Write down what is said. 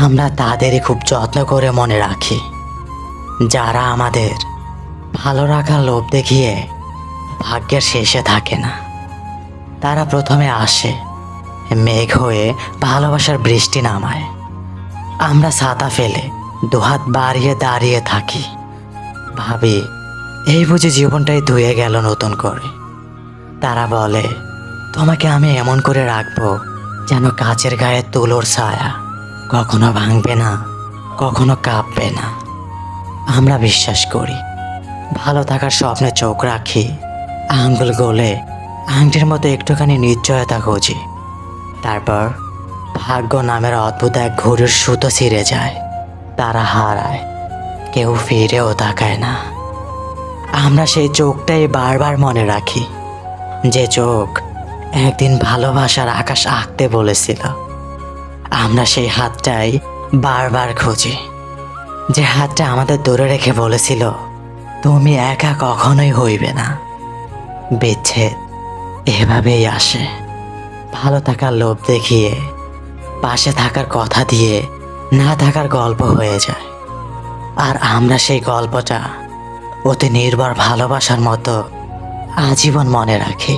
আমরা তাদেরই খুব যত্ন করে মনে রাখি, যারা আমাদের ভালো রাখার লোভ দেখিয়ে ভাগ্যের শেষে থাকে না। তারা প্রথমে আসে, মেঘ হয়ে ভালোবাসার বৃষ্টি নামায়। আমরা ছাতা ফেলে দুহাত বাড়িয়ে দাঁড়িয়ে থাকি, ভাবি এই বুঝি জীবনটাই ধুয়ে গেল নতুন করে। তারা বলে, তোমাকে আমি এমন করে রাখবো যেন কাচের গায়ে তুলোর ছায়া, কখনো ভাঙবে না, কখনো কাঁপবে না। আমরা বিশ্বাস করি, ভালো থাকার স্বপ্নে চোখ রাখি, আঙ্গুল গলে আংটির মতো একটুখানি নিশ্চয়তা খুঁজি। তারপর ভাগ্য নামের অদ্ভুত এক ঘুড়ির সুতো ছিঁড়ে যায়, তারা হারায়, কেউ ফিরেও তাকায় না। আমরা সেই চোখটাই বারবার মনে রাখি, যে চোখ একদিন ভালোবাসার আকাশ আঁকতে বলেছিল। আমরা সেই হাতটাই বারবার খুঁজি, যে হাতটা আমাদের দূরে রেখে বলেছিল, তুমি একা কখনোই হইবে না। বিচ্ছেদ এভাবেই আসে, ভালো থাকার লোভ দেখিয়ে, পাশে থাকার কথা দিয়ে না থাকার গল্প হয়ে যায়। আর আমরা সেই গল্পটা অতি নির্ভর ভালোবাসার মতো আজীবন মনে রাখি।